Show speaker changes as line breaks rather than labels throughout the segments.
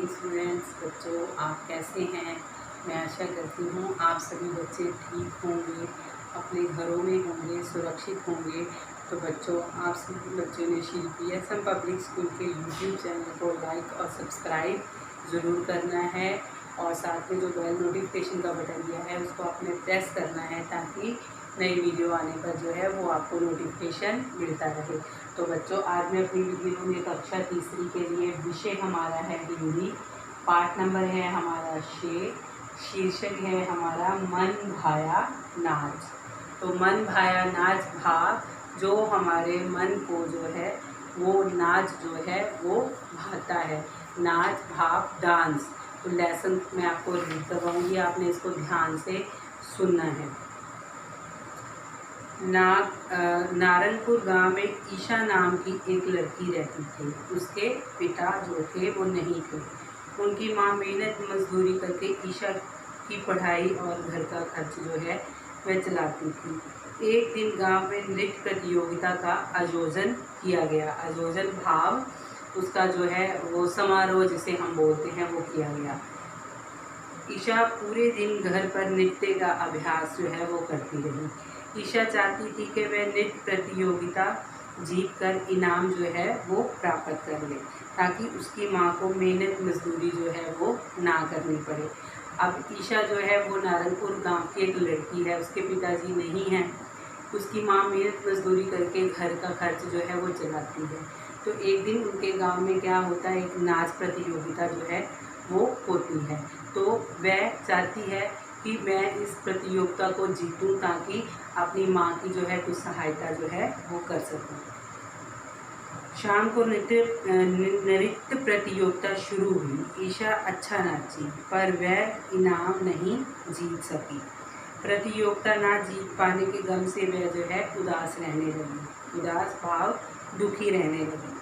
Morning students. बच्चों, आप कैसे हैं? मैं आशा करती हूँ आप सभी बच्चे ठीक होंगे, अपने घरों में होंगे, सुरक्षित होंगे। तो बच्चों, आप सभी बच्चों ने शिल्पी एस.एम. पब्लिक स्कूल के यूट्यूब चैनल को लाइक और सब्सक्राइब ज़रूर करना है और साथ में जो बेल नोटिफिकेशन का बटन दिया है उसको आपने प्रेस करना है ताकि नई वीडियो आने पर जो है वो आपको नोटिफिकेशन मिलता रहे। तो बच्चों, आज मैं अपनी वीडियो में कक्षा तीसरी के लिए विषय हमारा है हिंदी, पाठ नंबर है हमारा 6, शीर्षक है हमारा मन भाया नाच। तो मन भाया नाच भाव जो हमारे मन को जो है वो नाच जो है वो भाता है, नाच भाव डांस। तो लेसन मैं आपको रीड करवाऊँगी, आपने इसको ध्यान से सुनना है। नारनपुर गांव में ईशा नाम की एक लड़की रहती थी। उसके पिता जो थे वो नहीं थे। उनकी माँ मेहनत मजदूरी करके ईशा की पढ़ाई और घर का खर्च जो है वह चलाती थी। एक दिन गांव में नृत्य प्रतियोगिता का आयोजन किया गया। आयोजन भाव उसका जो है वो समारोह जिसे हम बोलते हैं वो किया गया। ईशा पूरे दिन घर पर नृत्य का अभ्यास जो है वो करती रही। ईशा चाहती थी कि वह नृत्य प्रतियोगिता जीतकर इनाम जो है वो प्राप्त कर ले ताकि उसकी माँ को मेहनत मजदूरी जो है वो ना करनी पड़े। अब ईशा जो है वो नारनपुर गांव की एक लड़की है, उसके पिताजी नहीं हैं। उसकी माँ मेहनत मजदूरी करके घर का खर्च जो है वो चलाती है। तो एक दिन उनके गांव में क्या होता है, एक नाच प्रतियोगिता जो है वो होती है। तो वह चाहती है कि मैं इस प्रतियोगिता को जीतूं ताकि अपनी माँ की जो है कुछ सहायता जो है वो कर सकूं। शाम को नृत्य प्रतियोगिता शुरू हुई। ईशा अच्छा नाची पर वह इनाम नहीं जीत सकी। प्रतियोगिता ना जीत पाने के गम से वह जो है उदास रहने लगी, उदास भाव दुखी रहने लगी।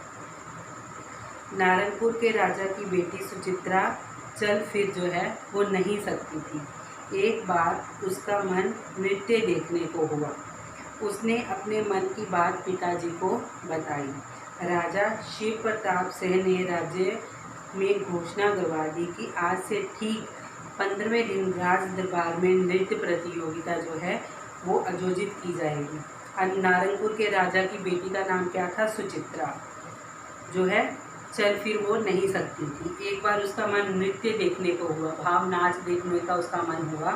नारनपुर के राजा की बेटी सुचित्रा चल फिर जो है वो नहीं सकती थी। एक बार उसका मन नृत्य देखने को हुआ। उसने अपने मन की बात पिताजी को बताई। राजा शिव प्रताप सिंह ने राज्य में घोषणा करवा दी कि आज से ठीक 15वें दिन राज दरबार में नृत्य प्रतियोगिता जो है वो आयोजित की जाएगी। नारनपुर के राजा की बेटी का नाम क्या था? सुचित्रा जो है चल फिर वो नहीं सकती थी। एक बार उसका मन नृत्य देखने को हुआ, भाव नाच देखने का उसका मन हुआ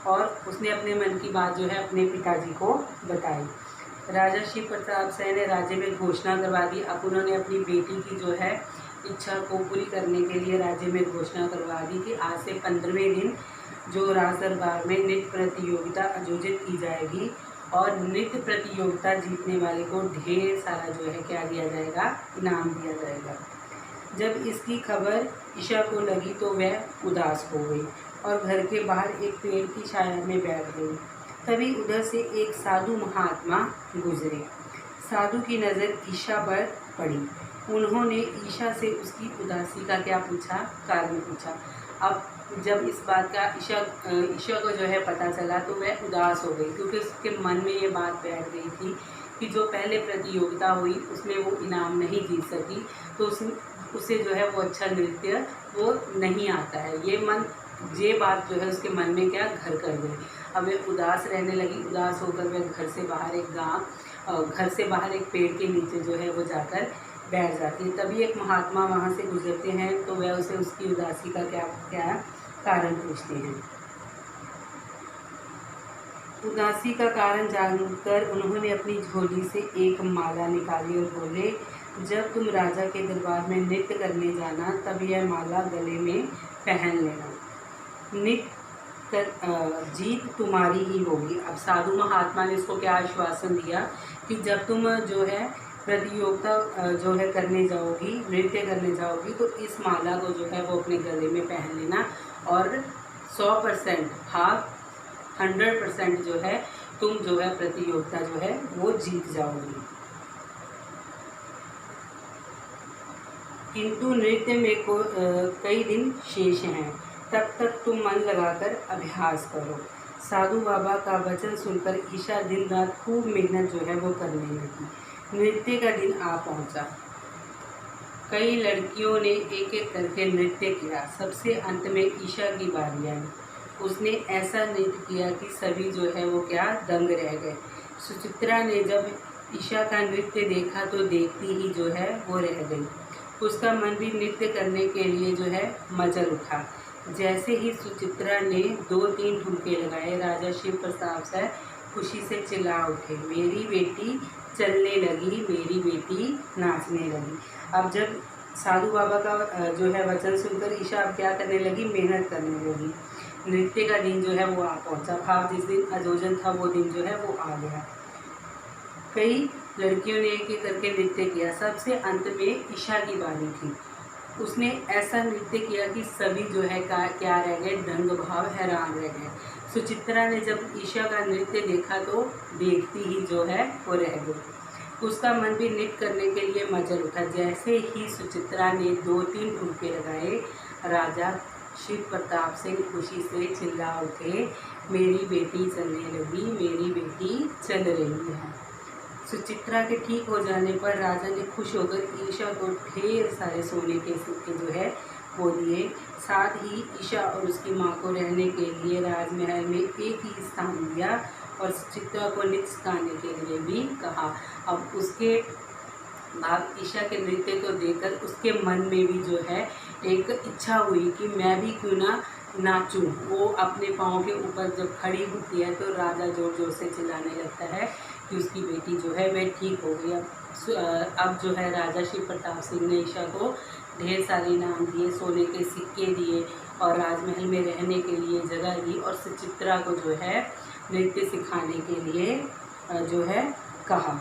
और उसने अपने मन की बात जो है अपने पिताजी को बताई। राजा शिव प्रताप सिंह ने राज्य में घोषणा करवा दी। अब उन्होंने अपनी बेटी की जो है इच्छा को पूरी करने के लिए राज्य में घोषणा करवा दी कि आज से 15वें दिन जो राज दरबार में नृत्य प्रतियोगिता आयोजित की जाएगी और नृत्य प्रतियोगिता जीतने वाले को ढेर सारा जो है क्या दिया जाएगा, इनाम दिया जाएगा। जब इसकी खबर ईशा को लगी तो वह उदास हो गई और घर के बाहर एक पेड़ की छाया में बैठ गई। तभी उधर से एक साधु महात्मा गुजरे। साधु की नज़र ईशा पर पड़ी। उन्होंने ईशा से उसकी उदासी का क्या पूछा, कारण पूछा। अब जब इस बात का ईशा को जो है पता चला तो वह उदास हो गई क्योंकि उसके मन में ये बात बैठ गई थी कि जो पहले प्रतियोगिता हुई उसमें वो इनाम नहीं जीत सकी तो उसे जो है वो अच्छा नृत्य वो नहीं आता है। ये बात जो है उसके मन में क्या घर कर गई। अब वह उदास रहने लगी। उदास होकर वह घर से बाहर एक पेड़ के नीचे जो है वो जाकर बैठ जाती है। तभी एक महात्मा वहाँ से गुजरते हैं तो वह उसे उसकी उदासी का क्या कारण पूछते हैं। उदासी का कारण जानकर उन्होंने अपनी झोली से एक माला निकाली और बोले, जब तुम राजा के दरबार में नृत्य करने जाना तब यह माला गले में पहन लेना। जीत तुम्हारी ही होगी। अब साधु महात्मा ने इसको क्या आश्वासन दिया कि जब तुम जो है प्रतियोगिता जो है करने जाओगी, नृत्य करने जाओगी तो इस माला को जो है वो अपने गले में पहन लेना और 100% भाग 100% जो है तुम जो है प्रतियोगिता जो है वो जीत जाओगी। किंतु नृत्य में कई दिन शेष हैं, तब तक तुम मन लगाकर अभ्यास करो। साधु बाबा का वचन सुनकर ईशा दिन रात खूब मेहनत जो है वो करने लगी। नृत्य का दिन आ पहुंचा। कई लड़कियों ने एक एक करके नृत्य किया। सबसे अंत में ईशा की बारी आई। उसने ऐसा नृत्य किया कि सभी जो है वो क्या दंग रह गए। सुचित्रा ने जब ईशा का नृत्य देखा तो देखती ही जो है वो रह गई। उसका मन भी नृत्य करने के लिए जो है मचल उठा। जैसे ही सुचित्रा ने 2-3 ठुमके लगाए, राजा शिव प्रताप से खुशी से चिल्ला उठे, मेरी बेटी चलने लगी, मेरी बेटी नाचने लगी। अब जब साधु बाबा का जो है वचन सुनकर ईशा अब क्या करने लगी, मेहनत करने लगी। नृत्य का दिन जो है वो आ पहुंचा। भाव जिस दिन आयोजन था वो दिन जो है वो आ गया। कई लड़कियों ने एक एक करके नृत्य किया। सबसे अंत में ईशा की बारी थी। उसने ऐसा नृत्य किया कि सभी जो है क्या रह गए, दंग भाव, हैरान रह गए। सुचित्रा ने जब ईशा का नृत्य देखा तो देखती ही जो है वो रह गई। उसका मन भी नृत्य करने के लिए मचल उठा। जैसे ही सुचित्रा ने 2-3 ठुमके लगाए, राजा शिव प्रताप सिंह खुशी से चिल्ला उठे, मेरी बेटी चलने लगी, मेरी बेटी चल रही है। सुचित्रा के ठीक हो जाने पर राजा ने खुश होकर ईशा को ढेर सारे सोने के सिक्के जो है वो दिए। साथ ही ईशा और उसकी माँ को रहने के लिए राजमहल में एक ही स्थान दिया और सुचित्रा को नृत्य सिखाने के लिए भी कहा। अब उसके बाद ईशा के नृत्य को देखकर उसके मन में भी जो है एक इच्छा हुई कि मैं भी क्यों ना नाचूं। वो अपने पाँव के ऊपर जब खड़ी होती है तो राजा जोर जोर से चिल्लाने लगता है कि उसकी बेटी जो है वह ठीक हो गई। अब जो है राजा शिव प्रताप सिंह ने ईशा को ढेर सारे इनाम दिए, सोने के सिक्के दिए और राजमहल में रहने के लिए जगह दी और सुचित्रा को जो है नृत्य सिखाने के लिए जो है कहा।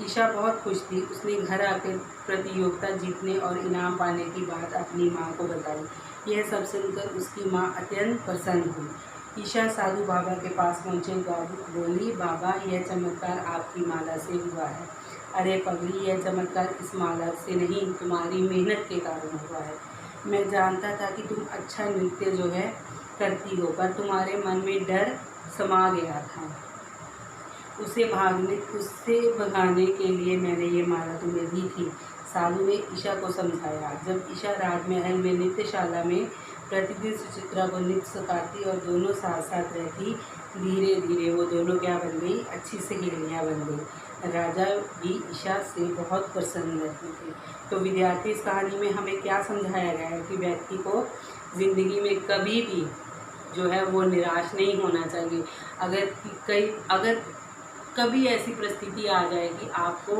ईशा बहुत खुश थी। उसने घर आकर प्रतियोगिता जीतने और इनाम पाने की बात अपनी माँ को बताई। यह सब सुनकर उसकी माँ अत्यंत प्रसन्न हुई। ईशा साधु बाबा के पास पहुँचे, बोली, बाबा यह चमत्कार आपकी माला से हुआ है। अरे पगली, यह चमत्कार इस माला से नहीं, तुम्हारी मेहनत के कारण हुआ है। मैं जानता था कि तुम अच्छा नृत्य जो है करती हो, पर तुम्हारे मन में डर समा गया था। उससे भगाने के लिए मैंने ये माला तुम्हें दी थी। साधु ने ईशा को समझाया। जब ईशा राजमहल में नृत्यशाला में प्रतिदिन सुचित्रा को नृत्य सिखाती और दोनों साथ साथ रहती, धीरे धीरे वो दोनों क्या बन गई, अच्छी सहेलियाँ बन गई। राजा भी ईशा से बहुत प्रसन्न रहते थे। तो विद्यार्थी, इस कहानी में हमें क्या समझाया गया है कि व्यक्ति को ज़िंदगी में कभी भी जो है वो निराश नहीं होना चाहिए। अगर कभी ऐसी परिस्थिति आ जाए कि आपको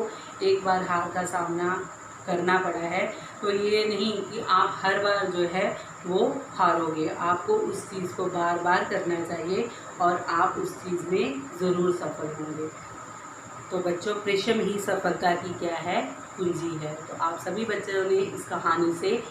एक बार हार का सामना करना पड़ा है, तो ये नहीं कि आप हर बार जो है वो हारोगे। आपको उस चीज़ को बार बार करना चाहिए और आप उस चीज़ में ज़रूर सफल होंगे। तो बच्चों, परिश्रम ही सफलता की क्या है, कुंजी है। तो आप सभी बच्चों ने इस कहानी से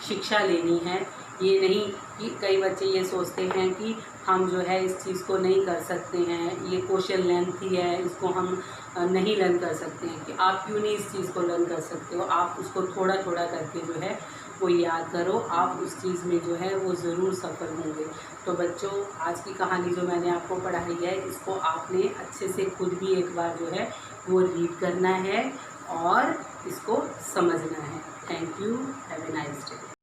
शिक्षा लेनी है। ये नहीं कि कई बच्चे ये सोचते हैं कि हम जो है इस चीज़ को नहीं कर सकते हैं, ये क्वेश्चन लेंथी है, इसको हम नहीं लर्न कर सकते हैं। कि आप क्यों नहीं इस चीज़ को लर्न कर सकते हो, आप उसको थोड़ा थोड़ा करके जो है वो याद करो, आप उस चीज़ में जो है वो ज़रूर सफल होंगे। तो बच्चों, आज की कहानी जो मैंने आपको पढ़ाई है, इसको आपने अच्छे से खुद भी एक बार जो है वो रीड करना है और इसको समझना है। Thank you. Have a nice day.